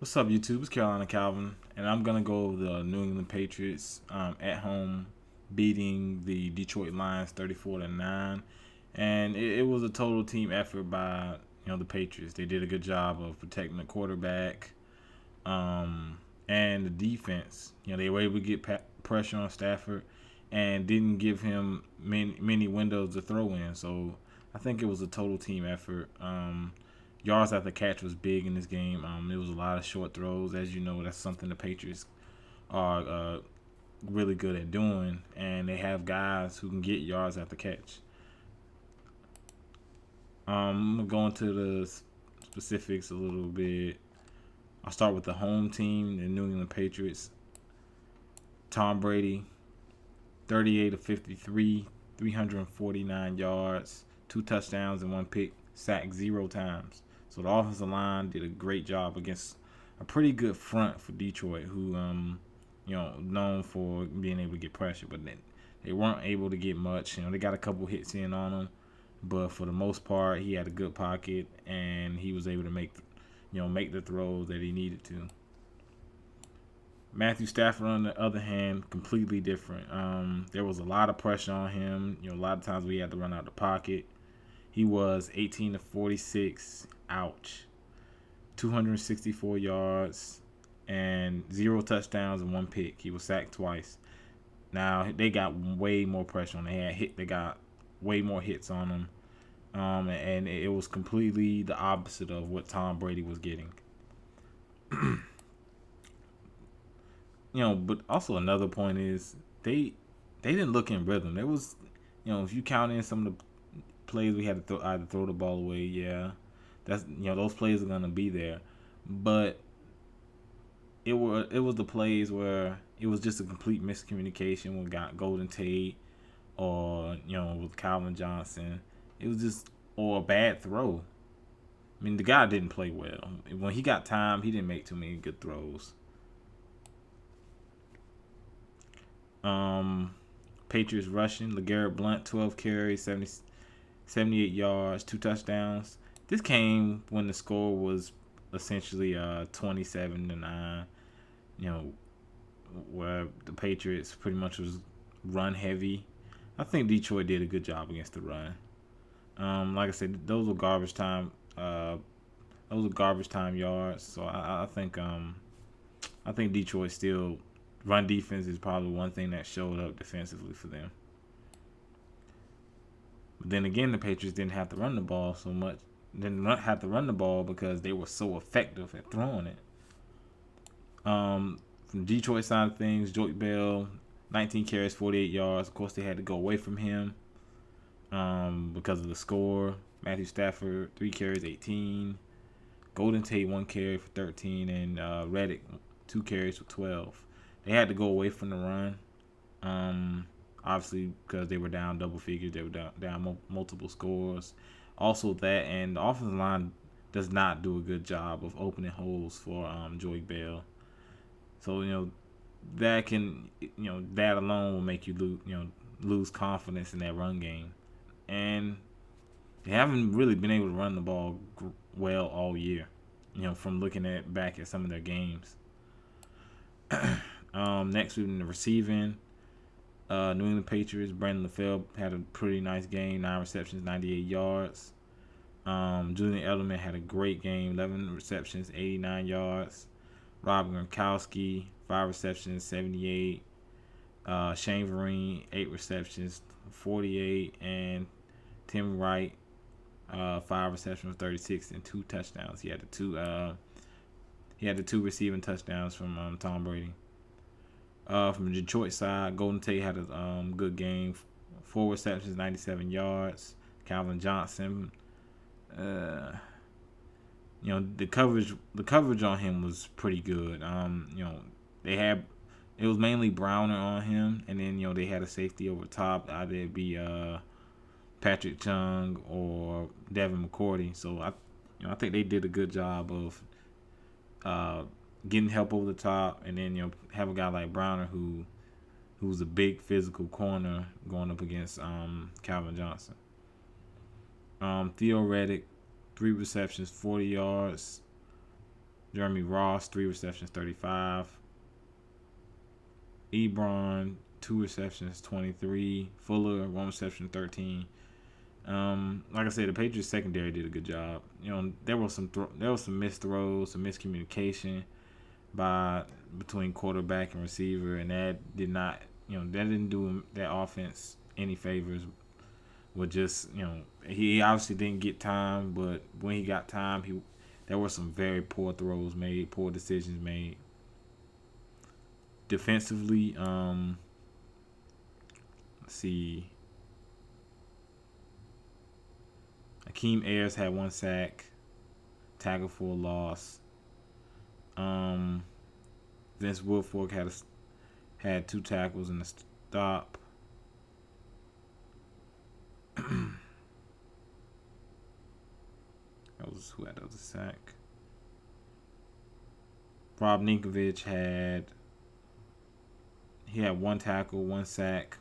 What's up, YouTube? It's Carolina Calvin, and I'm gonna go over the New England Patriots at home, beating the Detroit Lions 34-9, and it was a total team effort by the Patriots. They did a good job of protecting the quarterback, and the defense. They were able to get pressure on Stafford, and didn't give him many windows to throw in. So I think it was a total team effort. Yards after catch was big in this game. It was a lot of short throws. As you know, that's something the Patriots are really good at doing, and they have guys who can get yards after catch. I'm going to go into the specifics a little bit. I'll start with the home team, the New England Patriots. Tom Brady, 38 of 53, 349 yards, 2 touchdowns, and 1 pick, sacked 0 times. So the offensive line did a great job against a pretty good front for Detroit, who known for being able to get pressure, but they weren't able to get much. They got a couple hits in on him, but for the most part, he had a good pocket and he was able to make the throws that he needed to. Matthew Stafford, on the other hand, completely different. There was a lot of pressure on him. A lot of times we had to run out the pocket. He was 18 of 46. Ouch. 264 yards and 0 touchdowns and 1 pick. He was sacked twice. Now they got way more pressure on him. They got way more hits on him. And it was completely the opposite of what Tom Brady was getting. But also another point is they didn't look in rhythm. There was, if you count in some of the plays we had to either throw the ball away, yeah, that's those plays are gonna be there, but it was the plays where it was just a complete miscommunication with Golden Tate or with Calvin Johnson. It was just or a bad throw. I mean, the guy didn't play well. When he got time, he didn't make too many good throws. Patriots rushing. LeGarrette Blount, 12 carries, 78 yards, 2 touchdowns. This came when the score was essentially 27-9. Where the Patriots pretty much was run heavy. I think Detroit did a good job against the run. Like I said, those were garbage time. Those were garbage time yards. So I think Detroit still run defense is probably one thing that showed up defensively for them. But then again, the Patriots didn't have to run the ball so much. Didn't have to run the ball because they were so effective at throwing it. From the Detroit side of things, Joey Bell, 19 carries, 48 yards. Of course, they had to go away from him because of the score. Matthew Stafford, 3 carries, 18. Golden Tate, 1 carry for 13. And Reddick, 2 carries for 12. They had to go away from the run. Obviously, because they were down double figures. They were down multiple scores. Also that, and the offensive line does not do a good job of opening holes for Joey Bell. So, that can, that alone will make you lose confidence in that run game. And they haven't really been able to run the ball well all year, from looking back at some of their games. Next, we're in the receiving. New England Patriots, Brandon LaFell had a pretty nice game, 9 receptions, 98 yards. Julian Edelman had a great game, 11 receptions, 89 yards. Rob Gronkowski, 5 receptions, 78. Shane Vereen, 8 receptions, 48. And Tim Wright, 5 receptions, 36, and 2 touchdowns. He had the two receiving touchdowns from Tom Brady. From the Detroit side, Golden Tate had a good game, 4 receptions, 97 yards. Calvin Johnson, the coverage on him was pretty good. It was mainly Browner on him, and then they had a safety over top. Either it be Patrick Chung or Devin McCourty. So I think they did a good job of getting help over the top, and then have a guy like Browner who's a big physical corner going up against Calvin Johnson. Theo Reddick, 3 receptions, 40 yards. Jeremy Ross, 3 receptions, 35. Ebron, 2 receptions, 23. Fuller, 1 reception, 13. Like I said, the Patriots secondary did a good job. There was some missed throws, some miscommunication between quarterback and receiver, and that didn't do that offense any favors. With just he obviously didn't get time, but when he got time, there were some very poor throws made, poor decisions made. Defensively, let's see. Akeem Ayers had 1 sack, tackle for a loss. Vince Wilfork had 2 tackles and a stop. Who had a sack? Rob Ninkovich had 1 tackle, 1 sack,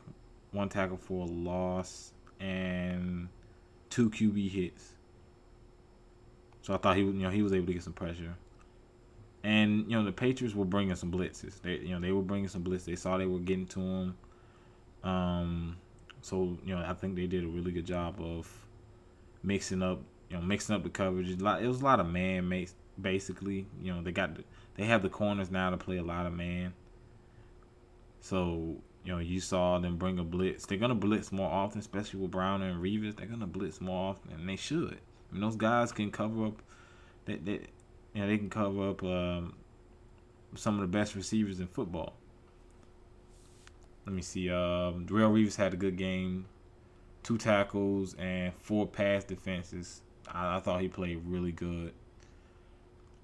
1 tackle for a loss, and 2 QB hits. So I thought he was able to get some pressure. And the Patriots were bringing some blitzes. They were bringing some blitzes. They saw they were getting to him. So I think they did a really good job of mixing up the coverage. It was a lot of man makes basically. They have the corners now to play a lot of man. So you saw them bring a blitz. They're gonna blitz more often, especially with Browner and Reeves. They're gonna blitz more often, and they should. Those guys can cover up. They can cover up some of the best receivers in football. Let me see. Darrelle Reeves had a good game, 2 tackles and 4 pass defenses. I thought he played really good.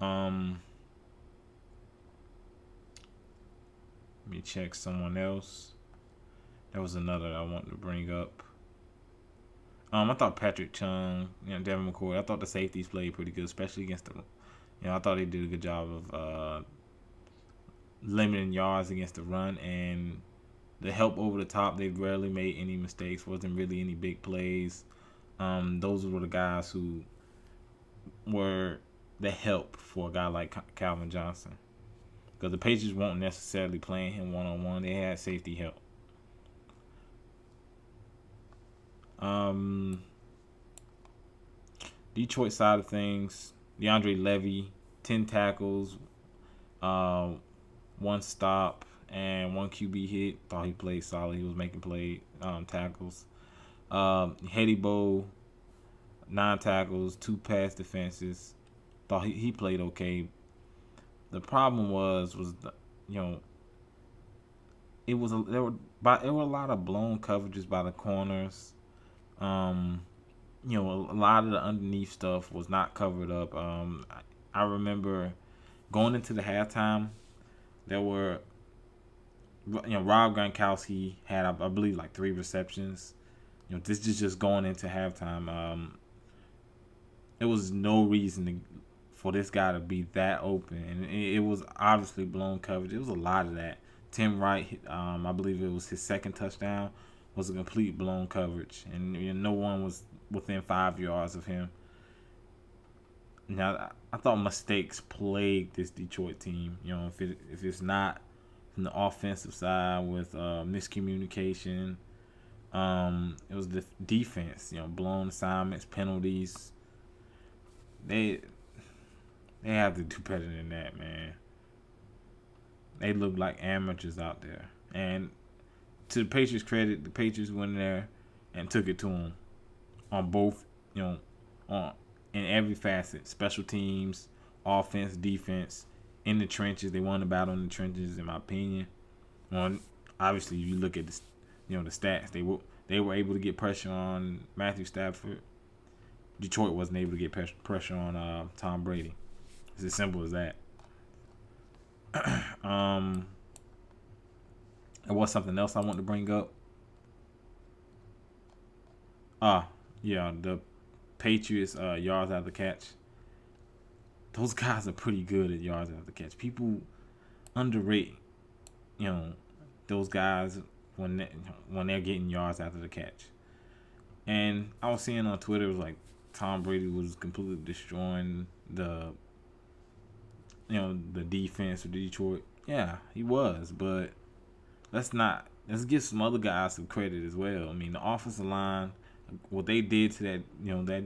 Let me check someone else. There was another that I wanted to bring up. I thought Patrick Chung, Devin McCoy. I thought the safeties played pretty good, especially against the. I thought they did a good job of limiting yards against the run, and the help over the top. They rarely made any mistakes. Wasn't really any big plays. Those were the guys who were the help for a guy like Calvin Johnson, because the Patriots weren't necessarily playing him one-on-one. They had safety help. Detroit side of things, DeAndre Levy, 10 tackles, 1 stop, and 1 QB hit. Thought he played solid. He was making tackles. Hedy Bo, 9 tackles, 2 pass defenses. Thought he played okay. The problem was there were a lot of blown coverages by the corners. A lot of the underneath stuff was not covered up. I remember going into the halftime, there were, Rob Gronkowski had, I believe, like 3 receptions. This is just going into halftime. There was no reason for this guy to be that open, and it was obviously blown coverage. It was a lot of that. Tim Wright, I believe it was his second touchdown, was a complete blown coverage, and no one was within 5 yards of him. Now, I thought mistakes plagued this Detroit team. If it's not from the offensive side with miscommunication, it was the defense. Blown assignments, penalties. They have to do better than that, man. They look like amateurs out there. And to the Patriots' credit, the Patriots went in there and took it to them on both, in every facet. Special teams, offense, defense, in the trenches. They won the battle in the trenches, in my opinion. Obviously, you look at the stats. They were able to get pressure on Matthew Stafford. Detroit wasn't able to get pressure on Tom Brady. It's as simple as that. There was something else I wanted to bring up. The Patriots yards after the catch. Those guys are pretty good at yards after the catch. People underrate, those guys when they're getting yards after the catch. And I was seeing on Twitter, it was like Tom Brady was completely destroying the the defense of Detroit. Yeah, he was, but let's give some other guys some credit as well. I mean, the offensive line, what they did to that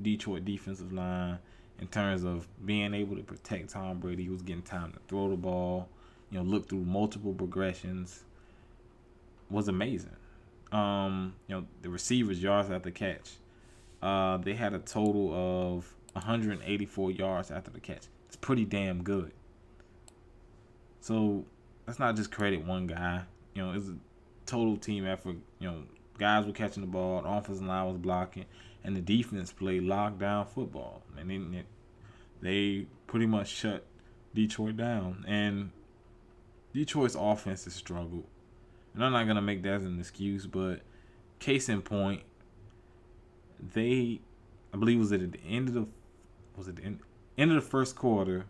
Detroit defensive line in terms of being able to protect Tom Brady. He was getting time to throw the ball, look through multiple progressions, was amazing. The receivers' yards after catch. They had a total of 184 yards after the catch. It's pretty damn good. So let's not just credit one guy. It's a total team effort. Guys were catching the ball, the offensive line was blocking, and the defense played lockdown football. And then they pretty much shut Detroit down. And Detroit's offense has struggled. And I'm not gonna make that as an excuse, but case in point, I believe it was at the end of the first quarter.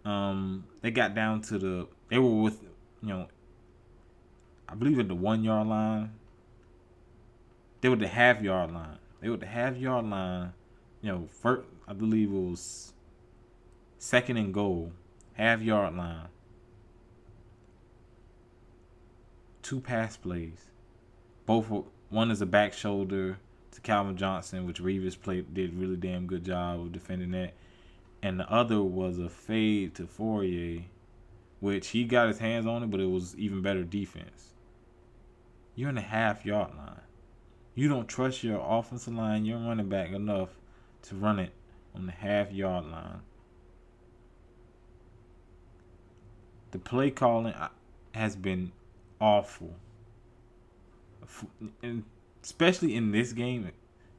They got down to they were with, I believe at the 1 yard line. They were the half-yard line. First, I believe it was second and goal, half-yard line. 2 pass plays. One is a back shoulder to Calvin Johnson, which Reeves did really damn good job of defending that. And the other was a fade to Fourier, which he got his hands on it, but it was even better defense. You're in the half-yard line. You don't trust your offensive line, your running back enough to run it on the half-yard line. The play calling has been awful. And especially in this game.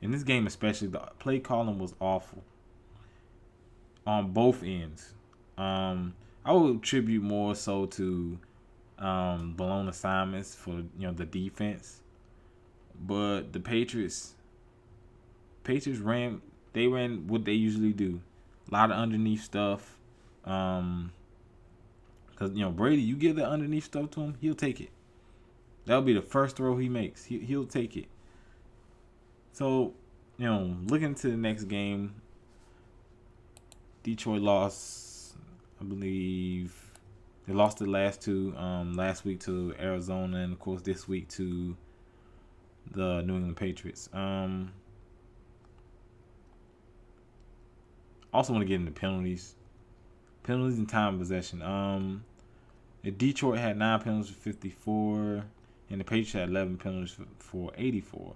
In this game especially, the play calling was awful. On both ends. I would attribute more so to blown assignments for the defense. But the Patriots ran what they usually do. A lot of underneath stuff. Because Brady, you give that underneath stuff to him, he'll take it. That'll be the first throw he makes. He'll take it. So, looking to the next game, Detroit lost, I believe, they lost the last two. Last week to Arizona, and of course this week to the New England Patriots. Also want to get into penalties. Penalties and time of possession. Detroit had 9 penalties for 54, and the Patriots had 11 penalties for 84.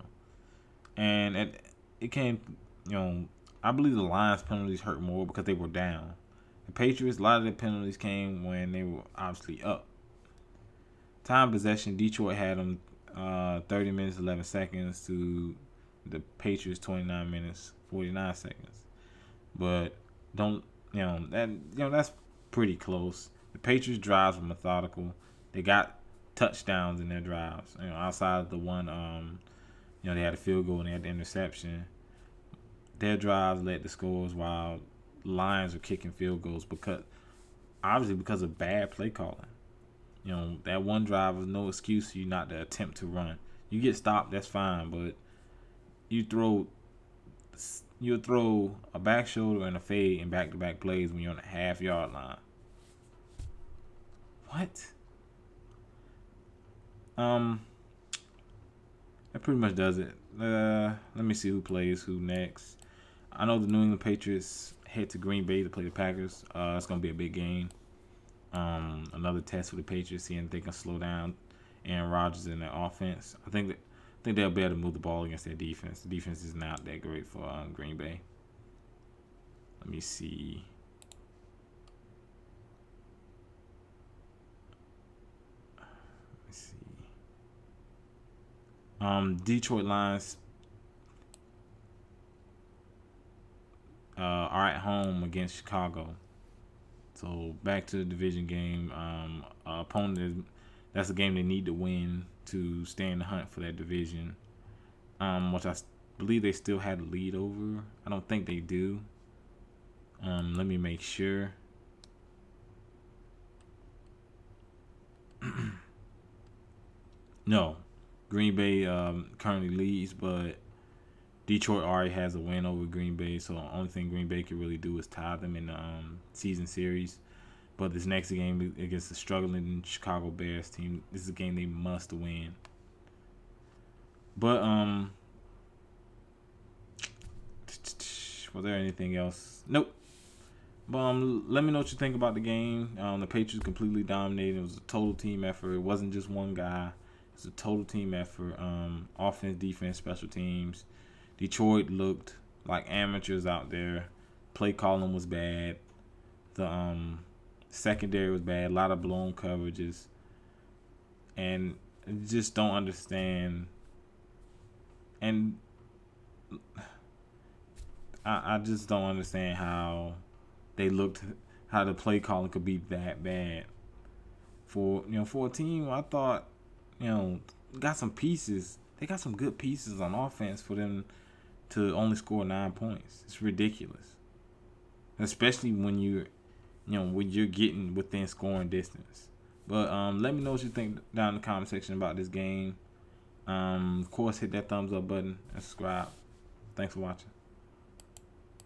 And it came, I believe the Lions' penalties hurt more because they were down. The Patriots, a lot of their penalties came when they were obviously up. Time possession, Detroit had them 30 minutes, 11 seconds to the Patriots 29 minutes, 49 seconds. But that's pretty close. The Patriots' drives were methodical. They got touchdowns in their drives. Outside of the one, they had a field goal and they had the interception. Their drives led to scores while Lions were kicking field goals because of bad play calling. That one drive was no excuse for you not to attempt to run. You get stopped, that's fine, but you'll throw a back shoulder and a fade in back-to-back plays when you're on the half-yard line. What? That pretty much does it. Let me see who plays who next. I know the New England Patriots head to Green Bay to play the Packers. It's going to be a big game. Another test for the Patriots, seeing if they can slow down Aaron Rodgers in their offense. I think they'll be able to move the ball against their defense. The defense is not that great for Green Bay. Let me see. Detroit Lions are at home against Chicago. So back to the division game. That's a game they need to win to stay in the hunt for that division. Which I believe they still had the lead over. I don't think they do. Let me make sure. No, Green Bay currently leads, but Detroit already has a win over Green Bay, so the only thing Green Bay can really do is tie them in the season series. But this next game against the struggling Chicago Bears team, this is a game they must win. But was there anything else? Nope. But let me know what you think about the game. The Patriots completely dominated. It was a total team effort. It wasn't just one guy. It was a total team effort. Offense, defense, special teams. Detroit looked like amateurs out there. Play calling was bad. The secondary was bad. A lot of blown coverages. And just don't understand. And I just don't understand how they looked, how the play calling could be that bad for a team. I thought got some pieces. They got some good pieces on offense for them to only score 9 points. It's ridiculous, especially when when you're getting within scoring distance. But let me know what you think down in the comment section about this game. Of course, hit that thumbs up button and subscribe. Thanks for watching.